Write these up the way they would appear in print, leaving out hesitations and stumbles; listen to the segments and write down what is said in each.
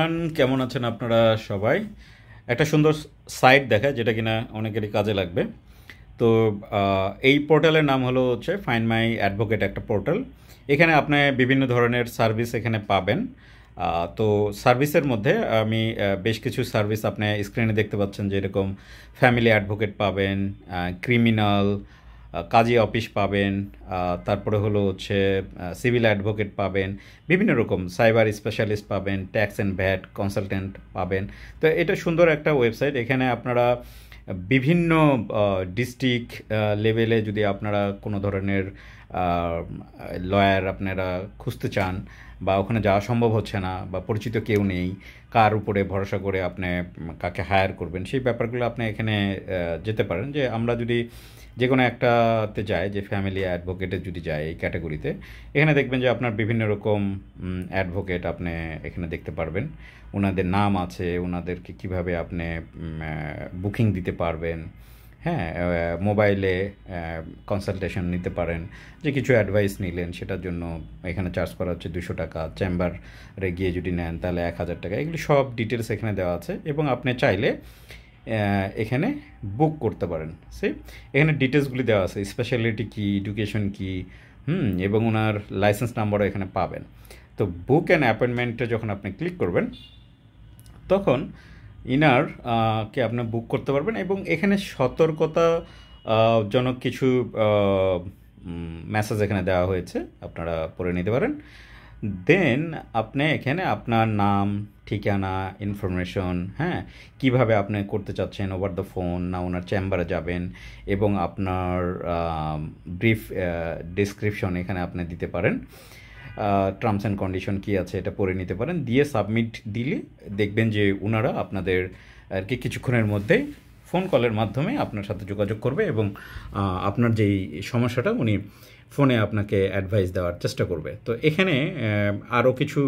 Everyone, কেমন আছেন আপনারা সবাই? একটা সুন্দর সাইট দেখায় যেটা কিনা অনেকেরই কাজে লাগবে। তো এই পোর্টালের নাম হচ্ছে ফাইন্ড মাই অ্যাডভোকেট, একটা পোর্টাল। এখানে আপনি বিভিন্ন ধরনের সার্ভিস এখানে পাবেন। তো সার্ভিসের মধ্যে আমি বেশ কিছু সার্ভিস আপনি স্ক্রিনে দেখতে পাচ্ছেন, যেরকম ফ্যামিলি অ্যাডভোকেট পাবেন, ক্রিমিনাল কাজী অফিস পাবেন, তারপরে হচ্ছে সিভিল অ্যাডভোকেট পাবেন, বিভিন্ন রকম সাইবার স্পেশালিস্ট পাবেন, ট্যাক্স অ্যান্ড ভ্যাট কনসালটেন্ট পাবেন। তো এটা সুন্দর একটা ওয়েবসাইট। এখানে আপনারা বিভিন্ন ডিস্ট্রিক্ট লেভেলে যদি আপনারা কোনো ধরনের লয়ার আপনারা খুঁজতে চান, বা ওখানে যাওয়া সম্ভব হচ্ছে না, বা পরিচিত কেউ নেই, কার উপরে ভরসা করে আপনি কাকে হায়ার করবেন, সেই ব্যাপারগুলো আপনি এখানে যেতে পারেন। যে আমরা যদি যে কোনো একটাতে যাই, যে ফ্যামিলি অ্যাডভোকেটে যদি যাই এই ক্যাটাগরিতে, এখানে দেখবেন যে আপনার বিভিন্ন রকম অ্যাডভোকেট আপনি এখানে দেখতে পারবেন। ওনাদের নাম আছে, ওনাদেরকে কিভাবে আপনি বুকিং দিতে পারবেন। হ্যাঁ, মোবাইলে কনসালটেশন নিতে পারেন, যে কিছু অ্যাডভাইস নিলেন, সেটার জন্য এখানে চার্জ করা হচ্ছে 200 টাকা। চেম্বারে গিয়ে যদি নেন তাহলে 1000 টাকা। এগুলি সব ডিটেলস এখানে দেওয়া আছে, এবং আপনি চাইলে এখানে বুক করতে পারেন। এখানে ডিটেলসগুলি দেওয়া আছে, স্পেশালিটি কী, এডুকেশন কী, এবং ওনার লাইসেন্স নাম্বারও এখানে পাবেন। তো বুক অ্যান্ড অ্যাপয়েন্টমেন্টে যখন আপনি ক্লিক করবেন, তখন ইনার কে আপনি বুক করতে পারবেন, এবং এখানে সতর্কতা জনক কিছু মেসেজ এখানে দেওয়া হয়েছে, আপনারা পড়ে নিতে পারেন। দেন আপনি এখানে আপনার নাম, ঠিকানা, ইনফরমেশন, হ্যাঁ, কিভাবে আপনি করতে চাচ্ছেন, ওভার দ্য ফোন না ওনার চেম্বারে যাবেন, এবং আপনার ব্রিফ ডেসক্রিপশন এখানে আপনি দিতে পারেন। টার্মস অ্যান্ড কন্ডিশন কী আছে এটা পড়ে নিতে পারেন। দিয়ে সাবমিট দিলে দেখবেন যে ওনারা আপনাদের আর কি কিছুক্ষণের মধ্যেই ফোন কলের মাধ্যমে আপনার সাথে যোগাযোগ করবে, এবং আপনার যেই সমস্যাটা উনি ফোনে আপনাকে অ্যাডভাইস দেওয়ার চেষ্টা করবে। তো এখানে আরও কিছু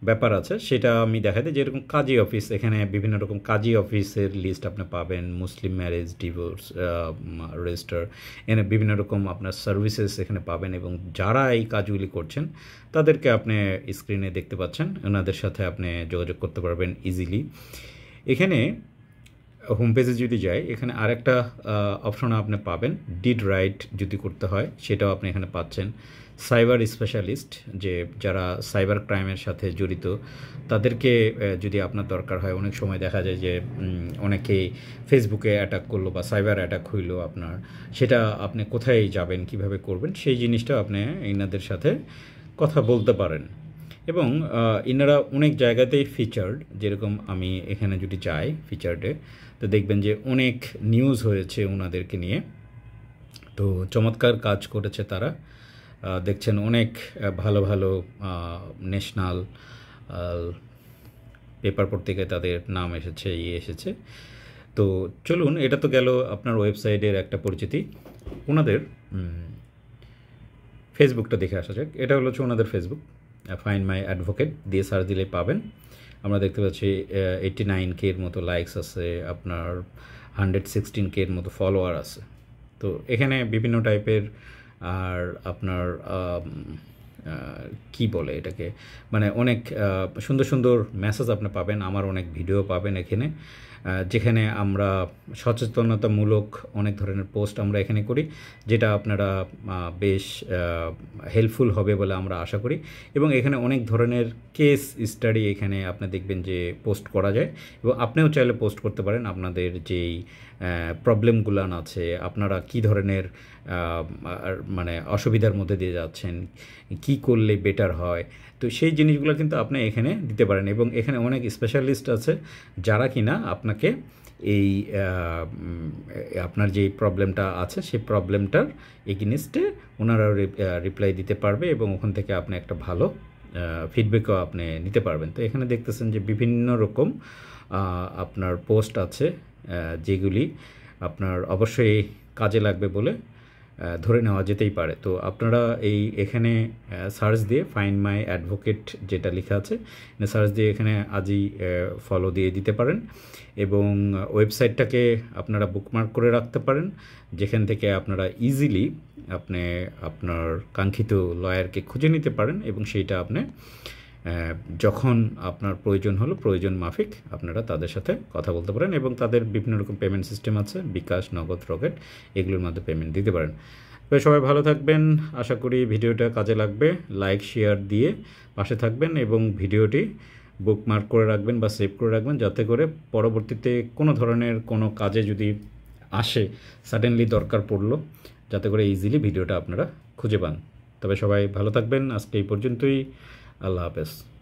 ব্যাপার আছে, সেটা আমি দেখাই দিই। যেরকম কাজী অফিস, এখানে বিভিন্ন রকম কাজী অফিসের লিস্ট আপনি পাবেন, মুসলিম ম্যারেজ, ডিভোর্স রেজিস্টার, এখানে বিভিন্ন রকম আপনার সার্ভিসেস এখানে পাবেন, এবং যারা এই কাজগুলি করছেন তাদেরকে আপনি স্ক্রিনে দেখতে পাচ্ছেন, ওনাদের সাথে আপনি যোগাযোগ করতে পারবেন ইজিলি। এখানে হোম পেজে যদি যাই, এখানে আরেকটা অপশন আপনি পাবেন, ডিড রাইট যদি করতে হয় সেটাও আপনি এখানে পাচ্ছেন। সাইবার স্পেশালিস্ট, যে যারা সাইবার ক্রাইমের সাথে জড়িত, তাদেরকে যদি আপনার দরকার হয়, অনেক সময় দেখা যায় যে অনেকেই ফেসবুকে অ্যাটাক করলো বা সাইবার অ্যাটাক হইলো আপনার, সেটা আপনি কোথায় যাবেন, কিভাবে করবেন, সেই জিনিসটা আপনি এনাদের সাথে কথা বলতে পারেন। এবং এনারা অনেক জায়গাতেই ফিচার্ড, যেরকম আমি এখানে যদি যাই ফিচার্ডে, তো দেখবেন যে অনেক নিউজ হয়েছে ওনাদেরকে নিয়ে। তো চমৎকার কাজ করেছে তারা, দেখছেন অনেক ভালো ভালো ন্যাশনাল পেপার পত্রিকায় তাদের নাম এসেছে, এসেছে। তো চলুন, এটা তো গেল আপনার ওয়েবসাইটের একটা পরিচিতি। ওনাদের ফেসবুকটা দেখে আসা যাক। এটা হচ্ছে ওনাদের ফেসবুক, ফাইন্ড মাই অ্যাডভোকেট দিয়ে সার্চ দিলে পাবেন। আমরা দেখতে পাচ্ছি 89K এর মতো লাইকস আছে, আপনার 116K এর মতো ফলোয়ার আছে। তো এখানে বিভিন্ন টাইপের, আর আপনার কি বলে এটাকে, মানে অনেক সুন্দর সুন্দর মেসেজ আপনি পাবেন। আমার অনেক ভিডিও পাবেন এখানে, যেখানে আমরা সচেতনতামূলক অনেক ধরনের পোস্ট আমরা এখানে করি, যেটা আপনারা বেশ হেল্পফুল হবে বলে আমরা আশা করি। এবং এখানে অনেক ধরনের কেস স্টাডি এখানে আপনি দেখবেন যে পোস্ট করা যায়, এবং আপনিও চাইলে পোস্ট করতে পারেন আপনাদের যেই প্রবলেমগুলো আছে, আপনারা কি ধরনের মানে অসুবিধার মধ্যে দিয়ে যাচ্ছেন, কি করলে বেটার হয়, তো সেই জিনিসগুলো কিন্তু আপনি এখানে দিতে পারেন। এবং এখানে অনেক স্পেশালিস্ট আছে যারা কিনা আপনাকে এই আপনার যেই প্রবলেমটা আছে সেই প্রবলেমটার এগেনিস্টে ওনারা রিপ্লাই দিতে পারবে, এবং ওখান থেকে আপনি একটা ভালো ফিডব্যাকও আপনি নিতে পারবেন। তো এখানে দেখতেছেন যে বিভিন্ন রকম আপনার পোস্ট আছে, যেগুলি আপনার অবশ্যই কাজে লাগবে বলে ধরে নেওয়া যেতেই পারে। তো আপনারা এখানে সার্চ দিয়ে ফাইন্ড মাই অ্যাডভোকেট যেটা লেখা আছে, সার্চ দিয়ে এখানে আজই ফলো দিয়ে দিতে পারেন, এবং ওয়েবসাইটটাকে আপনারা বুকমার্ক করে রাখতে পারেন, যেখান থেকে আপনারা ইজিলি আপনি আপনার কাঙ্ক্ষিত লয়ারকে খুঁজে নিতে পারেন, এবং সেইটা আপনি যখন আপনার প্রয়োজন হলো প্রয়োজন মাফিক আপনারা তাদের সাথে কথা বলতে পারেন এবং তাদের বিভিন্ন রকম পেমেন্ট সিস্টেম আছে, বিকাশ, নগদ, রকেট, এগুলোর মাধ্যমে পেমেন্ট দিতে পারেন। তো সবাই ভালো থাকবেন, আশা করি ভিডিওটা কাজে লাগবে। লাইক শেয়ার দিয়ে পাশে থাকবেন এবং ভিডিওটি বুকমার্ক করে রাখবেন বা সেভ করে রাখবেন, যাতে করে পরবর্তীতে কোনো ধরনের কোনো কাজে যদি আসে, সাডেনলি দরকার পড়লো, যাতে করে ইজিলি ভিডিওটা আপনারা খুঁজে পান। তবে সবাই ভালো থাকবেন, আজকে এই পর্যন্তই। আল্লাহ হাফেজ।